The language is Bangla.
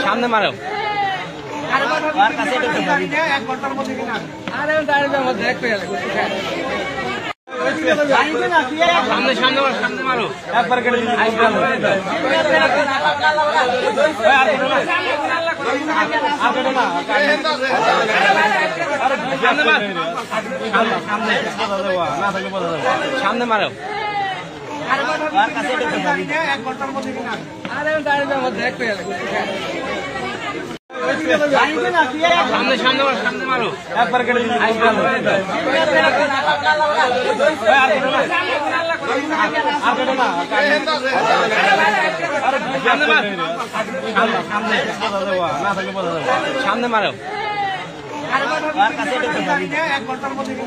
সামনে মারো সামনে সামনে সামনে মারো একবার কেটে সামনে মারো সামনে সামনে সামনে মারো একবার কেটে সামনে মারো এক ঘন্টার মধ্যে